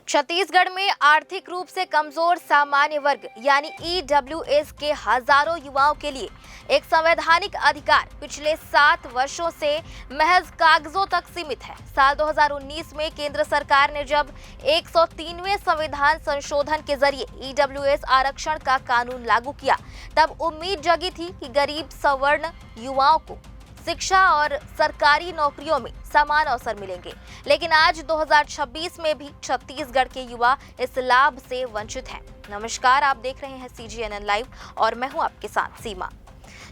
छत्तीसगढ़ में आर्थिक रूप से कमजोर सामान्य वर्ग यानी ईडब्ल्यूएस के हजारों युवाओं के लिए एक संवैधानिक अधिकार पिछले 7 वर्षों से महज कागजों तक सीमित है। साल 2019 में केंद्र सरकार ने जब 103वें संविधान संशोधन के जरिए ईडब्ल्यूएस आरक्षण का कानून लागू किया, तब उम्मीद जगी थी कि गरीब सवर्ण युवाओं को शिक्षा और सरकारी नौकरियों में समान अवसर मिलेंगे। लेकिन आज 2026 में भी छत्तीसगढ़ के युवा इस लाभ से वंचित हैं। नमस्कार, आप देख रहे हैं CGNN लाइव और मैं हूं आपके साथ सीमा।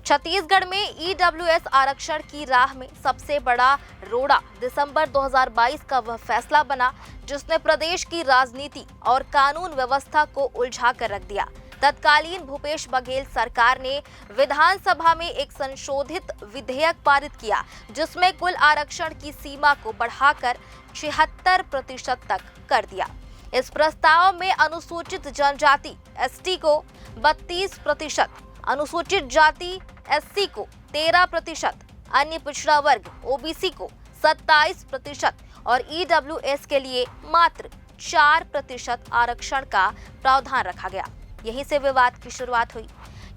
छत्तीसगढ़ में ईडब्ल्यूएस आरक्षण की राह में सबसे बड़ा रोड़ा दिसंबर 2022 का वह फैसला बना जिसने प्रदेश की राजनीति और कानून व्यवस्था को उलझा कर रख दिया। तत्कालीन भूपेश बघेल सरकार ने विधानसभा में एक संशोधित विधेयक पारित किया जिसमें कुल आरक्षण की सीमा को बढ़ाकर 76% तक कर दिया। इस प्रस्ताव में अनुसूचित जनजाति ST को 32%, अनुसूचित जाति SC को 13%, अन्य पिछड़ा वर्ग OBC को 27% और EWS के लिए मात्र 4% आरक्षण का प्रावधान रखा गया। यहीं से विवाद की शुरुआत हुई।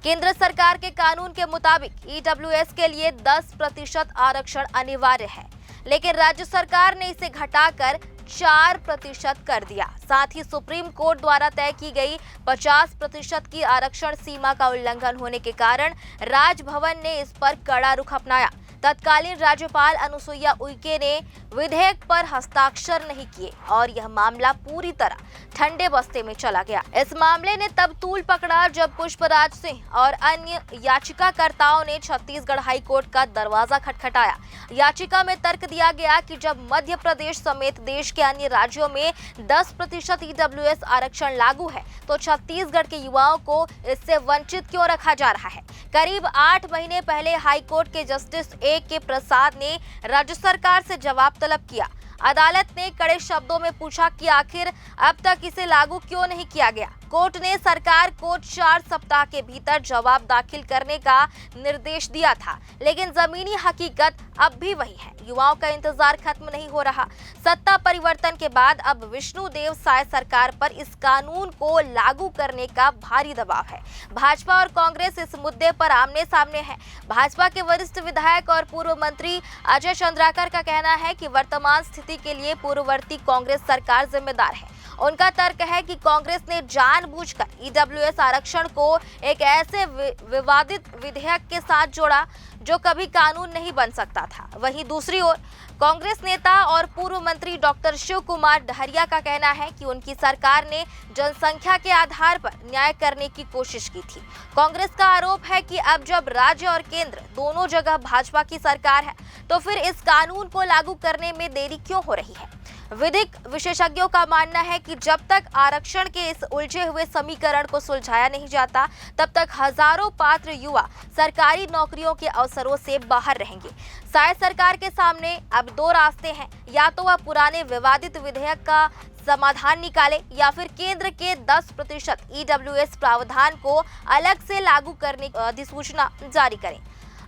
केंद्र सरकार के कानून के मुताबिक ईडब्ल्यूएस के लिए 10% आरक्षण अनिवार्य है, लेकिन राज्य सरकार ने इसे घटाकर 4% कर दिया। साथ ही सुप्रीम कोर्ट द्वारा तय की गई 50% की आरक्षण सीमा का उल्लंघन होने के कारण राजभवन ने इस पर कड़ा रुख अपनाया। तत्कालीन राज्यपाल अनुसुईया उइके ने विधेयक पर हस्ताक्षर नहीं किए और यह मामला पूरी तरह ठंडे बस्ते में चला गया। इस मामले ने तब तूल पकड़ा जब पुष्पराज सिंह और अन्य याचिकाकर्ताओं ने छत्तीसगढ़ हाई कोर्ट का दरवाजा खटखटाया। याचिका में तर्क दिया गया कि जब मध्य प्रदेश समेत देश के अन्य राज्यों में 10% ईडब्ल्यूएस आरक्षण लागू है तो छत्तीसगढ़ के युवाओं को इससे वंचित क्यों रखा जा रहा है। करीब 8 महीने पहले हाई कोर्ट के जस्टिस A.K. प्रसाद ने राज्य सरकार से जवाब तलब किया। अदालत ने कड़े शब्दों में पूछा कि आखिर अब तक इसे लागू क्यों नहीं किया गया। कोर्ट ने सरकार को 4 सप्ताह के भीतर जवाब दाखिल करने का निर्देश दिया था, लेकिन जमीनी हकीकत अब भी वही है। युवाओं का इंतजार खत्म नहीं हो रहा। सत्ता परिवर्तन के बाद अब विष्णुदेव साय सरकार पर इस कानून को लागू करने का भारी दबाव है। भाजपा और कांग्रेस इस मुद्दे पर आमने सामने है। भाजपा के वरिष्ठ विधायक और पूर्व मंत्री अजय चंद्राकर का कहना है कि वर्तमान स्थिति के लिए पूर्ववर्ती कांग्रेस सरकार जिम्मेदार है। उनका तर्क है कि कांग्रेस ने जानबूझकर ईडब्ल्यूएस आरक्षण को एक ऐसे विवादित विधेयक के साथ जोड़ा जो कभी कानून नहीं बन सकता था। वहीं दूसरी ओर कांग्रेस नेता और पूर्व मंत्री डॉक्टर शिव कुमार डहरिया का कहना है कि उनकी सरकार ने जनसंख्या के आधार पर न्याय करने की कोशिश की थी। कांग्रेस का आरोप है कि अब जब राज्य और केंद्र दोनों जगह भाजपा की सरकार है तो फिर इस कानून को लागू करने में देरी क्यों हो रही है। विधिक विशेषज्ञों का मानना है कि जब तक आरक्षण के इस उलझे हुए समीकरण को सुलझाया नहीं जाता तब तक हजारों पात्र युवा सरकारी नौकरियों के अवसरों से बाहर रहेंगे। साय सरकार के सामने अब 2 रास्ते हैं, या तो वह पुराने विवादित विधेयक का समाधान निकाले या फिर केंद्र के 10% ईडब्ल्यूएस प्रावधान को अलग से लागू करने की अधिसूचना जारी करें।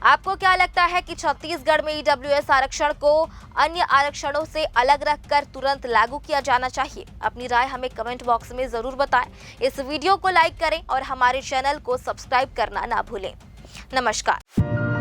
आपको क्या लगता है कि छत्तीसगढ़ में ईडब्ल्यूएस आरक्षण को अन्य आरक्षणों से अलग रखकर तुरंत लागू किया जाना चाहिए? अपनी राय हमें कमेंट बॉक्स में जरूर बताएं। इस वीडियो को लाइक करें और हमारे चैनल को सब्सक्राइब करना ना भूलें। नमस्कार।